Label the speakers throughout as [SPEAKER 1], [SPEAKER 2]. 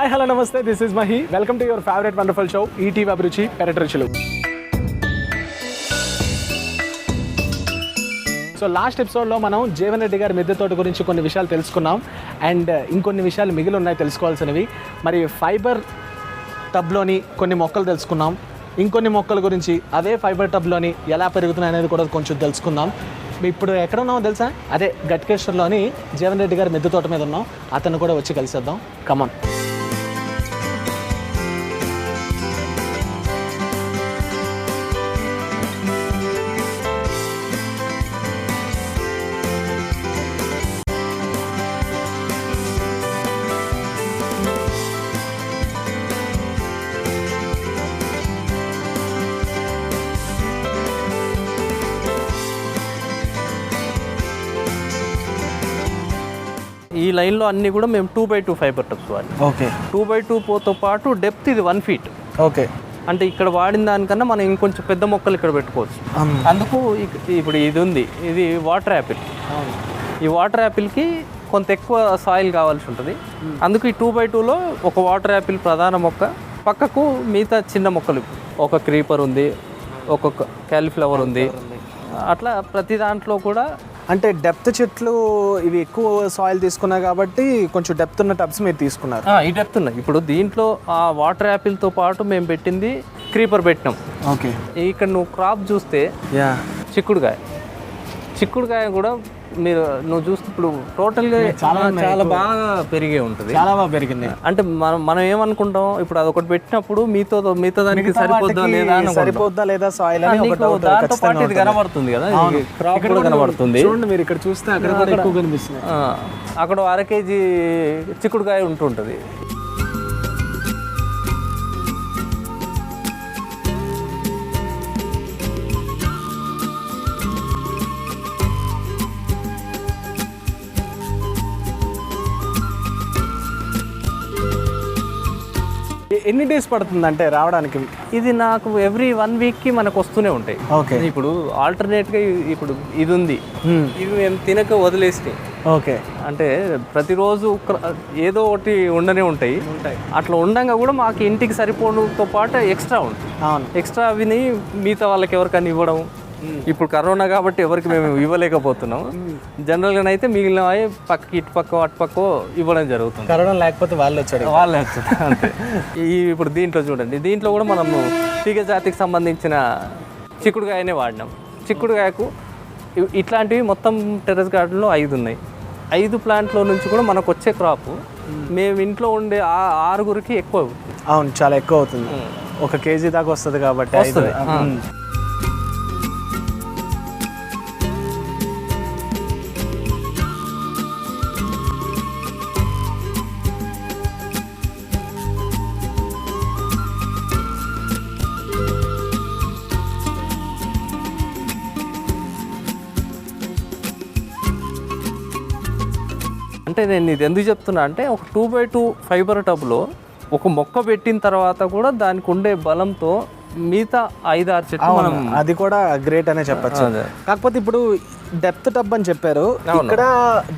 [SPEAKER 1] Hi hello నమస్తే, this is Mahi. Welcome to your favourite wonderful show ETV అభిరుచి పెరటి రుచులు. సో లాస్ట్ ఎపిసోడ్లో మనం జీవన్ రెడ్డి గారి మిద్దె తోట గురించి కొన్ని విషయాలు తెలుసుకున్నాం. అండ్ ఇంకొన్ని విషయాలు మిగిలి ఉన్నాయి తెలుసుకోవాల్సినవి. మరి ఫైబర్ టబ్లోని కొన్ని మొక్కలు తెలుసుకున్నాం. ఇంకొన్ని మొక్కల గురించి అదే ఫైబర్ టబ్లోని ఎలా పెరుగుతున్నాయి అనేది కూడా కొంచెం తెలుసుకుందాం. ఇప్పుడు ఎక్కడ ఉన్నామో తెలుసా? అదే గట్కేశ్వర్లోని జీవన్ రెడ్డి గారి మిద్దె తోట మీద ఉన్నాం. అతను కూడా వచ్చి కలిసేద్దాం. కమాన్.
[SPEAKER 2] ఈ లైన్లో అన్నీ కూడా మేము 2x2 ఫైబర్ టబ్స్ వాడి.
[SPEAKER 1] ఓకే.
[SPEAKER 2] 2x2తో పాటు డెప్త్ ఇది 1 feet.
[SPEAKER 1] ఓకే.
[SPEAKER 2] అంటే ఇక్కడ వాడిన దానికన్నా మనం ఇంకొంచెం పెద్ద మొక్కలు ఇక్కడ పెట్టుకోవచ్చు. అందుకు ఇప్పుడు ఇది ఉంది, ఇది వాటర్ యాపిల్. ఈ వాటర్ యాపిల్కి కొంత ఎక్కువ సాయిల్ కావాల్సి ఉంటుంది. అందుకు ఈ 2x2లో ఒక వాటర్ యాపిల్ ప్రధాన మొక్క, పక్కకు మిగతా చిన్న మొక్కలు, ఒక క్రీపర్ ఉంది, ఒక్కొక్క క్యాలీఫ్లవర్ ఉంది. అట్లా ప్రతి దాంట్లో కూడా
[SPEAKER 1] అంటే డెప్త్ చెట్లు ఇవి ఎక్కువ సాయిల్ తీసుకున్నాయి కాబట్టి కొంచెం డెప్త్ ఉన్న టబ్స్ మీరు తీసుకున్నారు.
[SPEAKER 2] ఈ డెప్త్ ఉన్నాయి. ఇప్పుడు దీంట్లో ఆ వాటర్ యాపిల్తో పాటు మేము పెట్టింది క్రీపర్ పెట్టినాం.
[SPEAKER 1] ఓకే.
[SPEAKER 2] ఇక్కడ నువ్వు క్రాప్ చూస్తే చిక్కుడుకాయ కూడా నువ్వు చూస్తే ఇప్పుడు టోటల్గా చాలా బాగా పెరిగే ఉంటుంది.
[SPEAKER 1] చాలా బాగా పెరిగింది.
[SPEAKER 2] అంటే మనం ఏమనుకుంటాం, ఇప్పుడు అదొకటి పెట్టినప్పుడు మిగతా దానికి సరిపోద్దా
[SPEAKER 1] లేదా సాయిల్
[SPEAKER 2] దాంతో పాటు ఇది కనబడుతుంది కదా, క్రాప్ కూడా కనబడుతుంది.
[SPEAKER 1] చూడండి, మీరు ఇక్కడ చూస్తే అక్కడ కూడా ఎక్కువ కనిపిస్తుంది.
[SPEAKER 2] అక్కడ 1/2 kg చిక్కుడుకాయ ఉంటుంటుంది.
[SPEAKER 1] ఎన్ని డేస్ పడుతుంది అంటే రావడానికి?
[SPEAKER 2] ఇది నాకు ఎవ్రీ 1 weekకి మనకు వస్తూనే ఉంటాయి.
[SPEAKER 1] ఓకే.
[SPEAKER 2] ఇప్పుడు ఆల్టర్నేట్గా ఇప్పుడు ఇది ఉంది, ఇది మేము తినక వదిలేసి.
[SPEAKER 1] ఓకే.
[SPEAKER 2] అంటే ప్రతిరోజు ఏదో ఒకటి ఉండనే ఉంటాయి. అట్లా ఉండంగా కూడా మాకు ఇంటికి సరిపోవడంతో పాటు ఎక్స్ట్రా ఉంటుంది. ఎక్స్ట్రా అవిని మిగతా వాళ్ళకి ఎవరికైనా ఇవ్వడం. ఇప్పుడు కరోనా కాబట్టి ఎవరికి మేము ఇవ్వలేకపోతున్నాం. జనరల్గా అయితే మిగిలిన పక్కకి ఇటు పక్క అటు పక్క ఇవ్వడం జరుగుతుంది.
[SPEAKER 1] కరోనా లేకపోతే వాళ్ళే వచ్చారు
[SPEAKER 2] అంతే. ఇప్పుడు దీంట్లో చూడండి, దీంట్లో కూడా మనము తీగ జాతికి సంబంధించిన చిక్కుడుకాయనే వాడినాం. చిక్కుడుకాయకు ఇట్లాంటివి మొత్తం టెర్రస్ గార్డెన్లో 5 ఉన్నాయి. 5 ప్లాంట్లో నుంచి కూడా మనకు వచ్చే క్రాప్ మేము ఇంట్లో ఉండే 6గురికి ఎక్కువ.
[SPEAKER 1] అవును, చాలా ఎక్కువ అవుతుంది. 1 kg దాకా వస్తుంది కాబట్టి
[SPEAKER 2] వస్తుంది. అంటే నేను ఇది ఎందుకు చెప్తున్నా అంటే, ఒక 2x2 ఫైబర్ టబ్లో ఒక మొక్క పెట్టిన తర్వాత కూడా దానికి ఉండే బలంతో మిగతా 5-6 చెట్లు మనం,
[SPEAKER 1] అది కూడా గ్రేట్ అనే చెప్పచ్చు. కాకపోతే ఇప్పుడు డెప్త్ టబ్ అని చెప్పారు, ఇక్కడ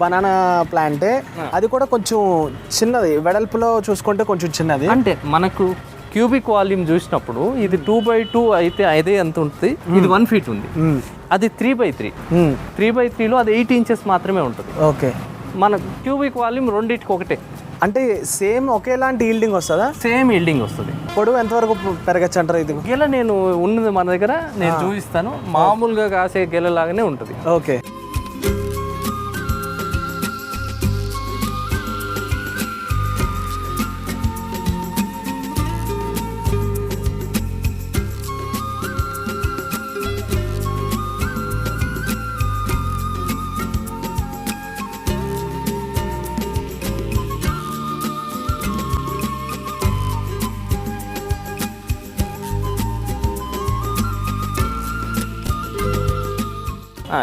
[SPEAKER 1] బనానా ప్లాంటే, అది కూడా కొంచెం చిన్నది, వెడల్పులో చూసుకుంటే కొంచెం చిన్నది.
[SPEAKER 2] అంటే మనకు క్యూబిక్ వాల్యూమ్ చూసినప్పుడు ఇది 2x2 అయితే అదే ఎంత ఉంటుంది, ఇది 1 feet ఉంది. అది 3x3. 3x3లో అది 8 inches మాత్రమే ఉంటుంది.
[SPEAKER 1] ఓకే.
[SPEAKER 2] మన క్యూబిక్ వాల్యూమ్ రెండింటికి ఒకటే.
[SPEAKER 1] అంటే సేమ్ ఒకేలాంటి ఈల్డింగ్ వస్తుందా?
[SPEAKER 2] సేమ్ ఈల్డింగ్ వస్తుంది.
[SPEAKER 1] పొడవు ఎంతవరకు పెరగచ్చు అంటారు? ఇది
[SPEAKER 2] గెల నేను ఉన్నది మన దగ్గర, నేను చూపిస్తాను. మామూలుగా కాసే గెలలాగానే ఉంటుంది.
[SPEAKER 1] ఓకే.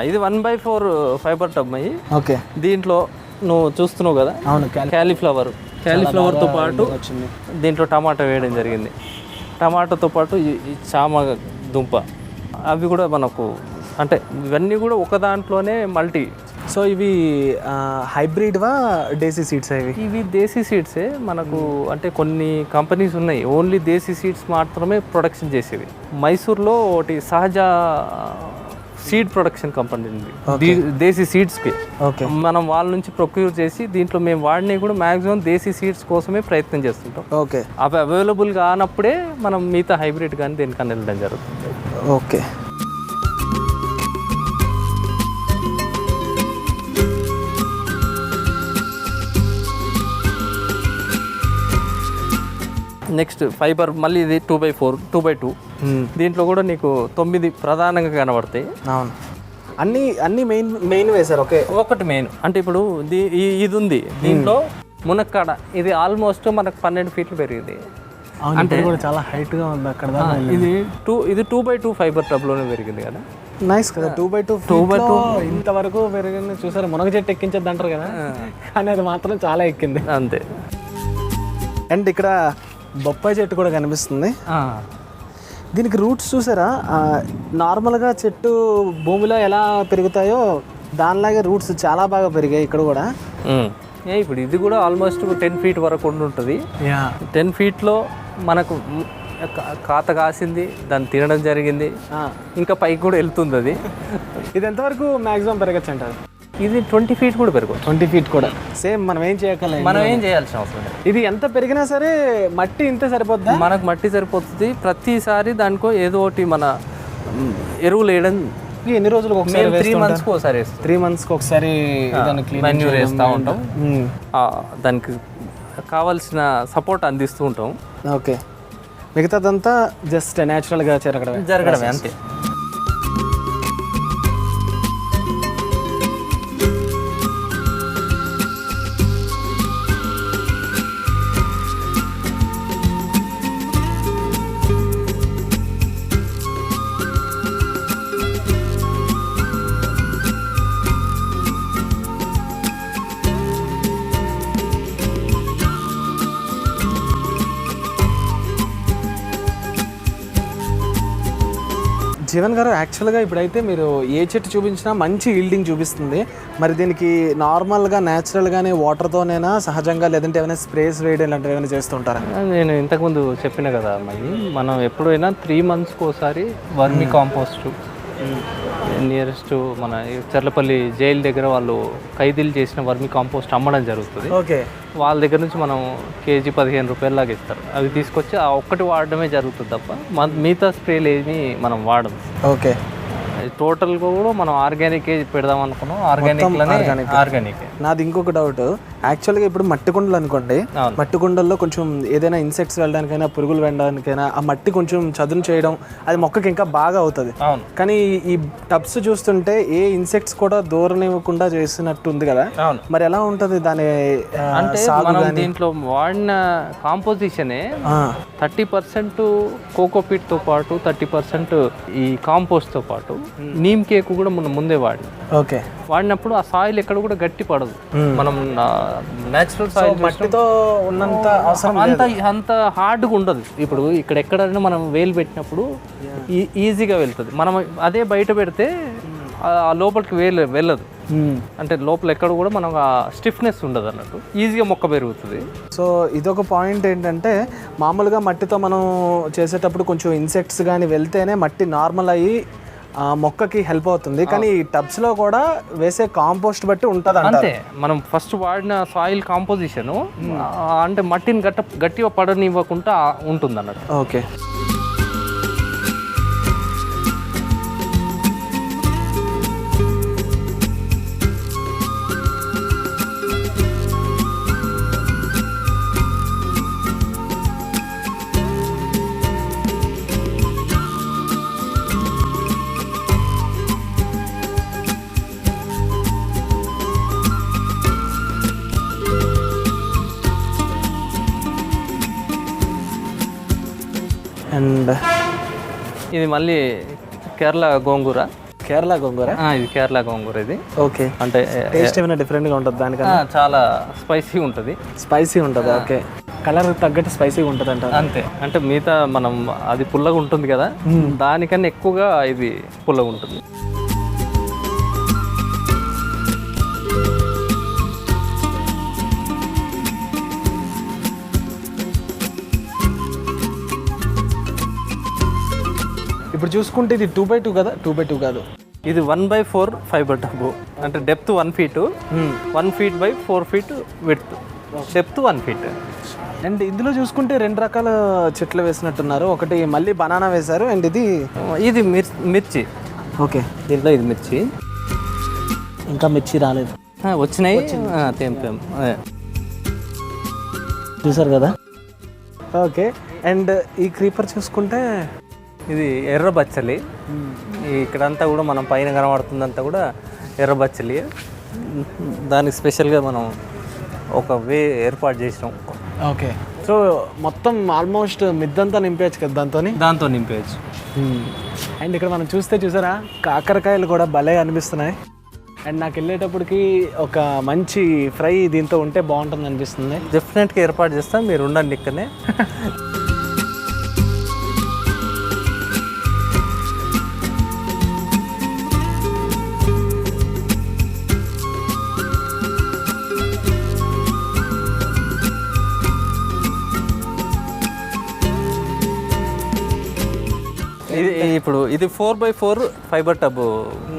[SPEAKER 2] ఇది 1/4 ఫైబర్ టబ్ అయ్యి.
[SPEAKER 1] ఓకే.
[SPEAKER 2] దీంట్లో నువ్వు చూస్తున్నావు కదా,
[SPEAKER 1] అవును,
[SPEAKER 2] క్యాలీఫ్లవర్తో పాటు దీంట్లో టమాటా వేయడం జరిగింది. టమాటాతో పాటు ఈ చామ దుంప, అవి కూడా మనకు అంటే ఇవన్నీ కూడా ఒక దాంట్లోనే మల్టీ
[SPEAKER 1] సో ఇవి హైబ్రిడ్వా దేశీ సీడ్స్ ఇవి?
[SPEAKER 2] ఇవి దేశీ సీడ్సే మనకు. అంటే కొన్ని కంపెనీస్ ఉన్నాయి ఓన్లీ దేశీ సీడ్స్ మాత్రమే ప్రొడక్షన్ చేసేవి. మైసూర్లో ఒకటి సహజ సీడ్ ప్రొడక్షన్ కంపెనీ ఉంది దేశీ సీడ్స్కి.
[SPEAKER 1] ఓకే.
[SPEAKER 2] మనం వాళ్ళ నుంచి ప్రొక్యూర్ చేసి దీంట్లో మేము వాడినవి కూడా మ్యాక్సిమం దేశీ సీడ్స్ కోసమే ప్రయత్నం చేస్తుంటాం.
[SPEAKER 1] ఓకే.
[SPEAKER 2] అవి అవైలబుల్ కానప్పుడే మనం మిగతా హైబ్రిడ్ కానీ దేనికన్నా వెళ్ళడం జరుగుతుంది.
[SPEAKER 1] ఓకే.
[SPEAKER 2] నెక్స్ట్ ఫైబర్ మళ్ళీ ఇది 2x4 2x2. దీంట్లో కూడా నీకు 9 ప్రధానంగా కనబడతాయి.
[SPEAKER 1] అవును. అన్ని మెయిన్ వేశారు. ఓకే.
[SPEAKER 2] ఒకటి మెయిన్ అంటే ఇప్పుడు ఇది ఉంది దీంట్లో మునక్కాడ. ఇది ఆల్మోస్ట్ మనకు 12 ఫీట్లు పెరిగింది.
[SPEAKER 1] అంటే కూడా చాలా హైట్గా ఉంది అక్కడ.
[SPEAKER 2] ఇది 2x2 ఫైబర్ టబ్లోనే పెరిగింది కదా.
[SPEAKER 1] నైస్ కదా. 2x2 ఇంతవరకు పెరిగింది చూసారు. మునగ చెట్టు ఎక్కించద్దు అంటారు కదా, కానీ అది మాత్రం చాలా ఎక్కింది.
[SPEAKER 2] అంతే.
[SPEAKER 1] అండ్ ఇక్కడ బొప్పాయి చెట్టు కూడా కనిపిస్తుంది. దీనికి రూట్స్ చూసారా, నార్మల్గా చెట్టు భూమిలో ఎలా పెరుగుతాయో దానిలాగే రూట్స్ చాలా బాగా పెరిగాయి ఇక్కడ కూడా.
[SPEAKER 2] ఇప్పుడు ఇది కూడా ఆల్మోస్ట్ 10 ఫీట్ వరకు ఉంటుంది. 10 ఫీట్లో మనకు కాత కాసింది, దాన్ని తినడం జరిగింది, ఇంకా పైకి కూడా వెళ్తుంది అది.
[SPEAKER 1] ఇది ఎంతవరకు మ్యాక్సిమం పెరగచ్చు అంటారు?
[SPEAKER 2] ఇది 20 ఫీట్ కూడా పెరగదు.
[SPEAKER 1] 20 ఫీట్ కూడా సేమ్. మనం ఏం చేయగలం?
[SPEAKER 2] మనం ఏం చేయాల్సిన అవసరం లేదు.
[SPEAKER 1] ఇది ఎంత పెరిగినా సరే మట్టి ఇంతే సరిపోద్దా?
[SPEAKER 2] మనకు మట్టి సరిపోతుంది. ప్రతిసారి దానికో ఏదో ఒకటి మన ఎరువులు వేయడం.
[SPEAKER 1] ఎన్ని రోజులకు ఒకసారి?
[SPEAKER 2] 3 మంత్స్కి ఒకసారి వేస్తాం.
[SPEAKER 1] 3 మంత్స్కి ఒకసారి
[SPEAKER 2] మాన్యూర్ వేస్తూ ఉంటాం. దానికి కావాల్సిన సపోర్ట్ అందిస్తూ ఉంటాం.
[SPEAKER 1] ఓకే. మిగతాదంతా జస్ట్ న్యాచురల్గా జరగడమే
[SPEAKER 2] అంతే.
[SPEAKER 1] జీవన్ గారు, యాక్చువల్గా ఇప్పుడైతే మీరు ఏ చెట్టు చూపించినా మంచి ఈల్డింగ్ చూపిస్తుంది. మరి దీనికి నార్మల్గా న్యాచురల్గానే వాటర్తోనైనా సహజంగా, లేదంటే ఏమైనా స్ప్రేస్ వేయడం ఇలాంటివి ఏమైనా చేస్తుంటారా?
[SPEAKER 2] నేను ఇంతకుముందు చెప్పిన కదా అమ్మాయి, మనం ఎప్పుడైనా 3 మంత్స్కి ఒకసారి వర్మి కాంపోస్ట్ నియరెస్ట్ మన చర్లపల్లి జైలు దగ్గర వాళ్ళు ఖైదీలు చేసిన వర్మి కాంపోస్ట్ అమ్మడం జరుగుతుంది.
[SPEAKER 1] ఓకే.
[SPEAKER 2] వాళ్ళ దగ్గర నుంచి మనం కేజీ 15 రూపాయలలాగా ఇస్తారు. అవి తీసుకొచ్చి ఆ ఒక్కటి వాడడమే జరుగుతుంది తప్ప మిగతా స్ప్రేలు ఏమి మనం వాడము.
[SPEAKER 1] ఓకే.
[SPEAKER 2] టోటల్గా కూడా మనం ఆర్గానిక్ పెడదాం అనుకున్నాం. ఆర్గానిక్.
[SPEAKER 1] నాది ఇంకొక డౌట్, యాక్చువల్గా ఇప్పుడు మట్టి కుండలు అనుకోండి, మట్టి కుండల్లో కొంచెం ఏదైనా ఇన్సెక్ట్స్ వెళ్ళడానికైనా, పురుగులు వెళ్ళడానికైనా ఆ మట్టి కొంచెం చదును చేయడం అది మొక్కకి ఇంకా బాగా అవుతుంది. కానీ ఈ టబ్స్ చూస్తుంటే ఏ ఇన్సెక్ట్స్ కూడా దూరనివ్వకుండా చేసినట్టు ఉంది కదా. మరి ఎలా ఉంటుంది దాని
[SPEAKER 2] అంటే దీంట్లో వాడిన కాంపోజిషనే 30% కోకోపీట్తో పాటు 30% ఈ కాంపోస్ట్తో పాటు నీమ్ కేక్ కూడా మనం ముందే
[SPEAKER 1] ఓకే
[SPEAKER 2] వాడినప్పుడు ఆ సాయిల్ ఎక్కడ కూడా గట్టి పడదు. మనం నేచురల్ సాయిల్
[SPEAKER 1] మట్టితో ఉన్నంత అవసరం
[SPEAKER 2] అంత హార్డ్గా ఉండదు. ఇప్పుడు ఇక్కడ ఎక్కడైనా మనం వేలు పెట్టినప్పుడు ఈజీగా వెళ్తుంది. మనం అదే బయట పెడితే ఆ లోపలికి వెళ్ళదు. అంటే లోపల ఎక్కడ కూడా మనం స్టిఫ్నెస్ ఉండదు అన్నట్టు, ఈజీగా మొక్క పెరుగుతుంది.
[SPEAKER 1] సో ఇదొక పాయింట్ ఏంటంటే, మామూలుగా మట్టితో మనం చేసేటప్పుడు కొంచెం ఇన్సెక్ట్స్ కానీ వెళ్తేనే మట్టి నార్మల్ అయ్యి మొక్కకి హెల్ప్ అవుతుంది. కానీ ఈ టబ్స్లో కూడా వేసే కాంపోస్ట్ బట్టి ఉంటుంది
[SPEAKER 2] అంతే. మనం ఫస్ట్ వాడిన సాయిల్ కాంపోజిషన్ అంటే మట్టిని గట్టిగా పడనివ్వకుండా ఉంటుంది అన్నట్టు.
[SPEAKER 1] ఓకే. అండ్
[SPEAKER 2] ఇది మళ్ళీ కేరళ గోంగూర. ఇది కేరళ గోంగూర. ఇది
[SPEAKER 1] ఓకే.
[SPEAKER 2] అంటే
[SPEAKER 1] టేస్ట్ ఏమైనా డిఫరెంట్గా ఉంటుంది దానికన్నా?
[SPEAKER 2] చాలా స్పైసీ ఉంటుంది.
[SPEAKER 1] ఓకే. కలర్ తగ్గట్టు స్పైసీగా ఉంటుంది అంట.
[SPEAKER 2] అంతే. అంటే మిగతా మనం అది పుల్లగా ఉంటుంది కదా, దానికన్నా ఎక్కువగా ఇది పుల్లగా ఉంటుంది.
[SPEAKER 1] ఇప్పుడు చూసుకుంటే ఇది 2x2 కదా, 2x2 కాదు,
[SPEAKER 2] ఇది 1/4 ఫైబర్ టబ్, అంటే depth 1 feet, 1 feet by 4 feet width, depth 1 feet.
[SPEAKER 1] And ఇందులో చూసుకుంటే 2 రకాల చెట్లు వేసినట్టున్నారు. ఒకటి మళ్ళీ బనానా వేశారు, అండ్
[SPEAKER 2] ఇది మిర్చి.
[SPEAKER 1] ఓకే,
[SPEAKER 2] దీంట్లో ఇది మిర్చి,
[SPEAKER 1] ఇంకా మిర్చి రాలేదు,
[SPEAKER 2] వచ్చినాయి తెంపాం,
[SPEAKER 1] చూసారు కదా. ఓకే, అండ్ ఈ క్రీపర్ చూసుకుంటే
[SPEAKER 2] ఇది ఎర్ర బచ్చలి. ఇక్కడంతా కూడా మనం పైన కనబడుతుందంతా కూడా ఎర్ర బచ్చలి. దానికి స్పెషల్గా మనం ఒక వే ఏర్పాటు చేసినాం.
[SPEAKER 1] ఓకే, సో మొత్తం ఆల్మోస్ట్ మిద్దంతా నింపేయచ్చు కదా
[SPEAKER 2] దాంతో నింపేయచ్చు.
[SPEAKER 1] అండ్ ఇక్కడ మనం చూసారా కాకరకాయలు కూడా భలే అనిపిస్తున్నాయి. అండ్ నాకు వెళ్ళేటప్పటికి ఒక మంచి ఫ్రై దీంతో ఉంటే బాగుంటుంది అనిపిస్తుంది.
[SPEAKER 2] డెఫినెట్గా ఏర్పాటు చేస్తాం, మీరు ఉండండి ఇక్కడనే. ఇప్పుడు ఇది 4x4 ఫైబర్ టబ్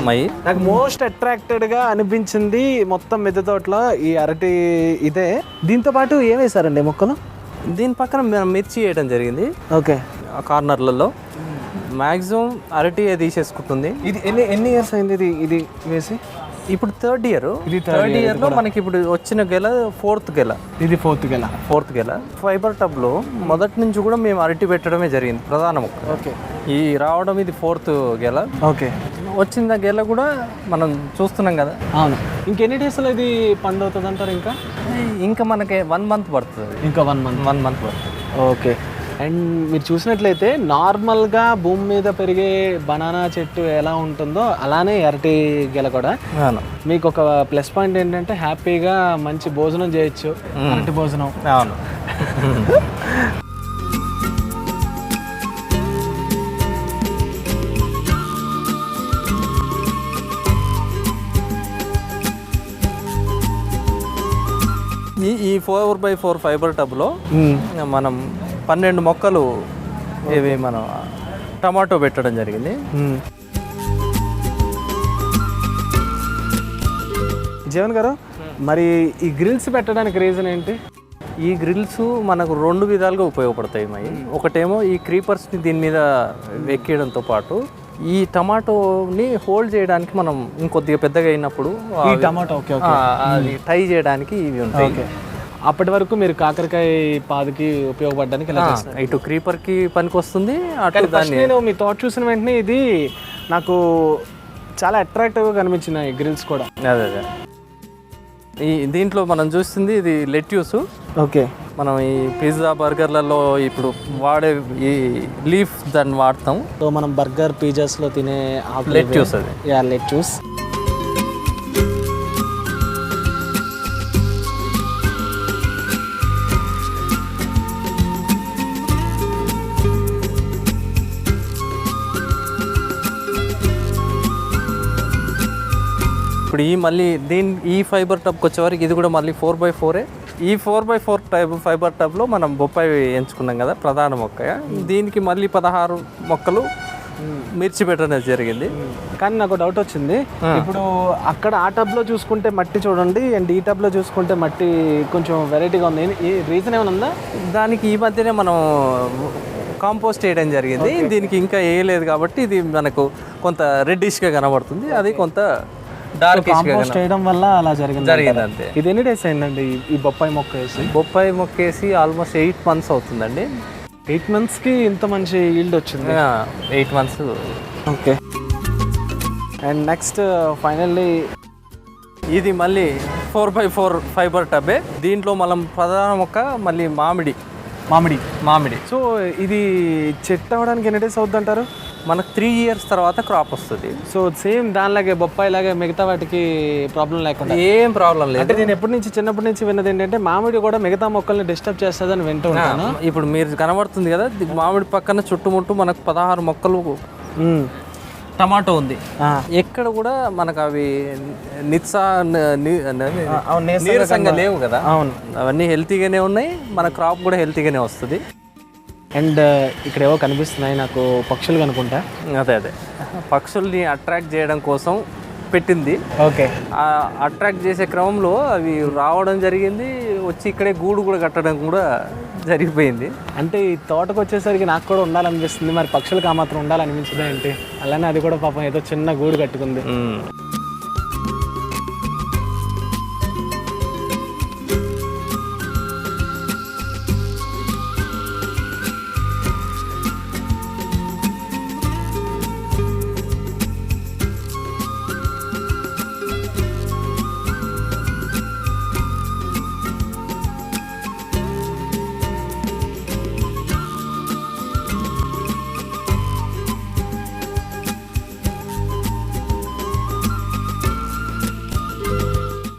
[SPEAKER 2] మై.
[SPEAKER 1] నాకు మోస్ట్ అట్రాక్టెడ్గా అనిపించింది మొత్తం మిద్దె తోటలో ఈ అరటి ఇదే. దీంతో పాటు ఏం వేశారండి మొక్కలు?
[SPEAKER 2] దీని పక్కన మనం మిర్చి వేయడం జరిగింది.
[SPEAKER 1] ఓకే,
[SPEAKER 2] కార్నర్లలో మ్యాక్సిమం అరటి తీసేసుకుంటుంది.
[SPEAKER 1] ఇది ఎన్ని ఇయర్స్ అయింది ఇది వేసి?
[SPEAKER 2] ఇప్పుడు థర్డ్ ఇయర్లో మనకి ఇప్పుడు వచ్చిన గెల ఫోర్త్ గెల.
[SPEAKER 1] ఇది ఫోర్త్ గెల.
[SPEAKER 2] ఫైబర్ టబ్లో మొదటి నుంచి కూడా మేము అరటి పెట్టడమే జరిగింది ప్రధాన మొక్క.
[SPEAKER 1] ఓకే,
[SPEAKER 2] ఈ రావడం ఇది ఫోర్త్ గెల.
[SPEAKER 1] ఓకే,
[SPEAKER 2] వచ్చిన గెల కూడా మనం చూస్తున్నాం కదా.
[SPEAKER 1] అవును, ఇంకెన్ని డేస్లో ఇది పండు అవుతుంది అంటారు?
[SPEAKER 2] ఇంకా మనకి 1 month పడుతుంది.
[SPEAKER 1] ఇంకా 1 month పడుతుంది. ఓకే, అండ్ మీరు చూసినట్లయితే నార్మల్గా భూమి మీద పెరిగే బనానా చెట్టు ఎలా ఉంటుందో అలానే అరటి గెల కూడా. మీకు ఒక ప్లస్ పాయింట్ ఏంటంటే హ్యాపీగా మంచి భోజనం చేయొచ్చు, అరటి భోజనం.
[SPEAKER 2] అవును. ఈ 4x4 ఫైబర్ టబ్లో మనం 12 మొక్కలు ఇవి మనం టమాటో పెట్టడం జరిగింది.
[SPEAKER 1] జీవన్ గారు, మరి ఈ గ్రిల్స్ పెట్టడానికి రీజన్ ఏంటి?
[SPEAKER 2] ఈ గ్రిల్స్ మనకు 2 విధాలుగా ఉపయోగపడతాయి. ఒకటేమో ఈ క్రీపర్స్ని దీని మీద ఎక్కేయడంతో పాటు ఈ టమాటోని హోల్డ్ చేయడానికి మనం ఇంకొద్దిగా పెద్దగా అయినప్పుడు అది టై చేయడానికి ఇవి ఉంటాయి.
[SPEAKER 1] అప్పటి వరకు మీరు కాకరకాయ పాదుకి ఉపయోగపడడానికి
[SPEAKER 2] ఇటు క్రీపర్కి పనికి వస్తుంది.
[SPEAKER 1] నేను మీ తోట చూసిన వెంటనే ఇది నాకు చాలా అట్రాక్టివ్గా కనిపించిన ఈ గ్రిల్స్ కూడా.
[SPEAKER 2] అదే ఈ దీంట్లో మనం చూస్తుంది ఇది లెట్యూస్.
[SPEAKER 1] ఓకే,
[SPEAKER 2] మనం ఈ పిజ్జా బర్గర్లలో ఇప్పుడు వాడే ఈ లీఫ్ దాన్ని వాడతాం.
[SPEAKER 1] సో మనం బర్గర్ పిజ్జాస్లో తినే
[SPEAKER 2] లెట్యూస్, అది
[SPEAKER 1] లెట్యూస్.
[SPEAKER 2] ఇప్పుడు ఈ ఫైబర్ టబ్కి వచ్చేవారికి ఇది కూడా మళ్ళీ 4x4. ఈ 4x4 టైప్ ఫైబర్ టబ్లో మనం బొప్పాయి ఎంచుకున్నాం కదా ప్రధాన మొక్క. దీనికి మళ్ళీ 16 మొక్కలు మిర్చి పెట్టడం జరిగింది.
[SPEAKER 1] కానీ నాకు డౌట్ వచ్చింది. ఇప్పుడు అక్కడ ఆ టబ్లో చూసుకుంటే మట్టి చూడండి, అండ్ ఈ టబ్లో చూసుకుంటే మట్టి కొంచెం వెరైటీగా ఉంది. ఈ రీజన్ ఏమైనా ఉందా?
[SPEAKER 2] దానికి ఈ మధ్యనే మనం కాంపోస్ట్ వేయడం జరిగింది. దీనికి ఇంకా వేయలేదు కాబట్టి ఇది మనకు కొంత రెడ్డిష్గా కనబడుతుంది. అది కొంత డార్క్
[SPEAKER 1] చేయడం వల్ల అలా జరిగింది
[SPEAKER 2] అంతే.
[SPEAKER 1] ఇది ఎన్ని డేస్ అయిందండి ఈ బొప్పాయి మొక్క వేసి?
[SPEAKER 2] ఆల్మోస్ట్ 8 months అవుతుందండి.
[SPEAKER 1] 8 monthsకి ఇంత మంచి ఈల్డ్ వచ్చింది.
[SPEAKER 2] 8 months.
[SPEAKER 1] Okay, and next finally
[SPEAKER 2] ఇది మళ్ళీ 4x4 ఫైబర్ టబ్బే. దీంట్లో మనం ప్రధాన మొక్క మళ్ళీ మామిడి.
[SPEAKER 1] సో ఇది చెట్టు అవ్వడానికి ఎన్ని డేస్ అవుద్ది అంటారు?
[SPEAKER 2] మనకు 3 years తర్వాత క్రాప్ వస్తుంది.
[SPEAKER 1] సో సేమ్ దానిలాగే బొప్పాయి లాగే మిగతా వాటికి ప్రాబ్లం లేకుండా?
[SPEAKER 2] ఏం ప్రాబ్లం లేదు.
[SPEAKER 1] అంటే నేను చిన్నప్పటి నుంచి విన్నది ఏంటంటే మామిడి కూడా మిగతా మొక్కల్ని డిస్టర్బ్ చేస్తుందని వింటూ ఉంటాను.
[SPEAKER 2] ఇప్పుడు మీరు కనబడుతుంది కదా మామిడి పక్కన చుట్టుముట్టు మనకు 16 మొక్కలు టమాటో ఉంది. ఎక్కడ కూడా మనకు అవి నీరసంగా లేవు కదా.
[SPEAKER 1] అవును,
[SPEAKER 2] అవన్నీ హెల్తీగానే ఉన్నాయి. మన క్రాప్ కూడా హెల్తీగానే వస్తుంది.
[SPEAKER 1] అండ్ ఇక్కడ ఏవో కనిపిస్తున్నాయి నాకు, పక్షులు కనుకుంటా.
[SPEAKER 2] అదే పక్షుల్ని అట్రాక్ట్ చేయడం కోసం పెట్టింది.
[SPEAKER 1] ఓకే.
[SPEAKER 2] అట్రాక్ట్ చేసే క్రమంలో అవి రావడం జరిగింది, వచ్చి ఇక్కడే గూడు కూడా కట్టడం కూడా జరిగిపోయింది.
[SPEAKER 1] అంటే ఈ తోటకు వచ్చేసరికి నాకు కూడా ఉండాలనిపిస్తుంది, మరి పక్షులకు ఆ మాత్రం ఉండాలనిపించదు ఏంటి? అలానే అది కూడా పాపం ఏదో చిన్న గూడు కట్టుకుంది.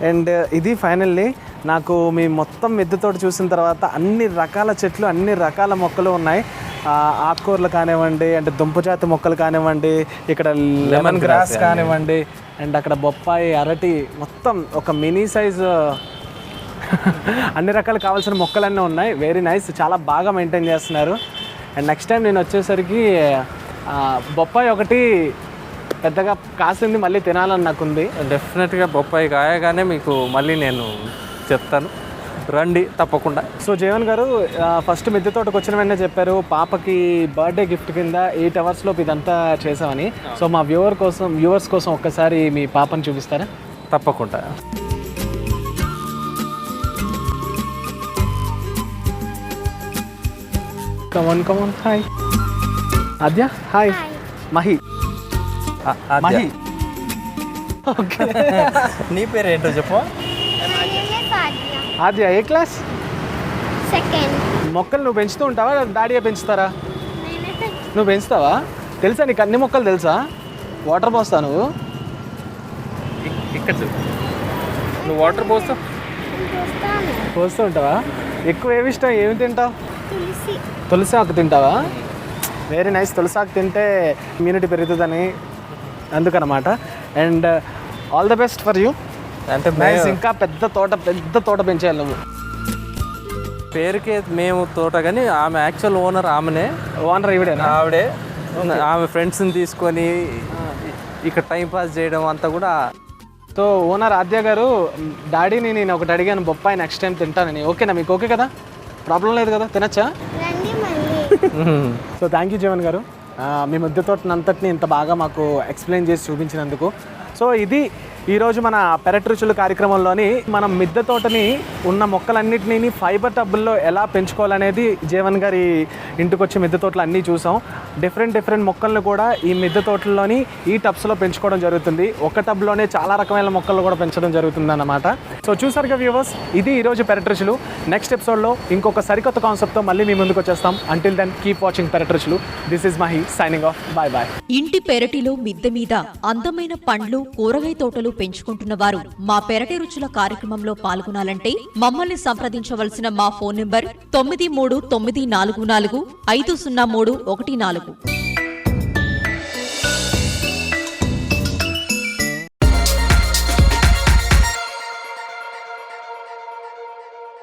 [SPEAKER 1] అండ్ ఇది ఫైనల్లీ నాకు మీ మొత్తం మిద్దె తోట చూసిన తర్వాత అన్ని రకాల చెట్లు, అన్ని రకాల మొక్కలు ఉన్నాయి. ఆకుకూరలు కానివ్వండి, అంటే దుంపజాతి మొక్కలు కానివ్వండి, ఇక్కడ లెమన్ గ్రాస్ కానివ్వండి, అండ్ అక్కడ బొప్పాయి, అరటి, మొత్తం ఒక మినీ సైజ్ అన్ని రకాలు కావాల్సిన మొక్కలన్నీ ఉన్నాయి. వెరీ నైస్, చాలా బాగా మెయింటైన్ చేస్తున్నారు. అండ్ నెక్స్ట్ టైం నేను వచ్చేసరికి బొప్పాయి ఒకటి పెద్దగా కాసింది మళ్ళీ తినాలని నాకుంది.
[SPEAKER 2] డెఫినెట్గా బొప్పాయి కాయగానే మీకు మళ్ళీ నేను చెప్తాను, రండి తప్పకుండా.
[SPEAKER 1] సో జీవన్ గారు ఫస్ట్ మిద్దె తోటకు వచ్చిన వెంటనే చెప్పారు పాపకి బర్త్డే గిఫ్ట్ కింద 8 hours లోపు ఇదంతా చేసామని. సో మా వ్యూవర్స్ కోసం ఒక్కసారి మీ పాపని చూపిస్తారా?
[SPEAKER 2] తప్పకుండా.
[SPEAKER 1] కమన్ హాయ్ ఆద్య. హాయ్ మహి. మహి. ఓకే.
[SPEAKER 2] నీ పేరు ఏంటో చెప్పు.
[SPEAKER 1] ఆద్య ఏ క్లాస్?
[SPEAKER 3] సెకండ్.
[SPEAKER 1] మొక్కలు నువ్వు పెంచుతూ ఉంటావా, డాడీయే పెంచుతారా? నువ్వు పెంచుతావా? తెలుసా నీకు అన్ని మొక్కలు తెలుసా? వాటర్ పోస్తా నువ్వు?
[SPEAKER 2] ఇక్కడ నువ్వు వాటర్ పోస్తూ
[SPEAKER 1] ఉంటావా? ఎక్కువ ఏమి ఇష్టం, ఏమి తింటావు? తులసి ఆకు తింటావా? Very nice. తులసి ఆకు తింటే ఇమ్యూనిటీ పెరుగుతుందని అందుకనమాట. And all the best for you.
[SPEAKER 2] అంటే
[SPEAKER 1] నైస్. ఇంకా పెద్ద తోట పెంచేయాలి నువ్వు.
[SPEAKER 2] పేరుకే మేము తోట, కానీ ఆమె యాక్చువల్ ఓనర్ ఆమెనే.
[SPEAKER 1] ఓనర్
[SPEAKER 2] ఆవిడే. ఆమె ఫ్రెండ్స్ని తీసుకొని ఇక్కడ టైం పాస్ చేయడం అంతా కూడా.
[SPEAKER 1] సో ఓనర్ ఆద్య గారు, డాడీని నేను ఒకటి అడిగాను, బొప్పాయి నెక్స్ట్ టైం తింటానని. ఓకేనా మీకు? ఓకే కదా, ప్రాబ్లం లేదు కదా, తినచ్చా? సో థ్యాంక్ యూ జీవన్ గారు, మీ మిద్దె తోటనంతటిని ఇంత బాగా మాకు ఎక్స్ప్లెయిన్ చేసి చూపించినందుకు. సో ఇది ఈరోజు మన పెరటి రుచులు కార్యక్రమంలోని మనం మిద్దె తోటని ఉన్న మొక్కలన్నింటినీ ఫైబర్ టబ్బుల్లో ఎలా పెంచుకోవాలనేది జీవన్ గారి ఇంటికి వచ్చి మిద్దె తోటలు అన్నీ చూసాం. డిఫరెంట్ మొక్కలను కూడా ఈ మిద్దె తోటల్లోని ఈ టబ్స్లో పెంచుకోవడం జరుగుతుంది. ఒక టబ్లోనే చాలా రకమైన మొక్కలు కూడా పెంచడం జరుగుతుంది అన్నమాట. సో చూసారుగా వ్యూవర్స్, ఇది ఈరోజు పెరటి రుచులు. నెక్స్ట్ ఎపిసోడ్లో ఇంకొక సరికొత్త కాన్సెప్ట్తో మళ్ళీ మీ ముందుకు వచ్చేస్తాం. Until then keep watching Perati Ruchulu. This is Mahi signing off. Bye bye.
[SPEAKER 4] ఇంటి పెరటిలో మిద్దె మీద అందమైన పండ్లు, కూరగాయ తోటలు పెంచుకుంటున్న వారు మా పెరటి రుచుల కార్యక్రమంలో పాల్గొనాలంటే మమ్మల్ని సంప్రదించవలసిన మా ఫోన్ నంబర్ 9394450314.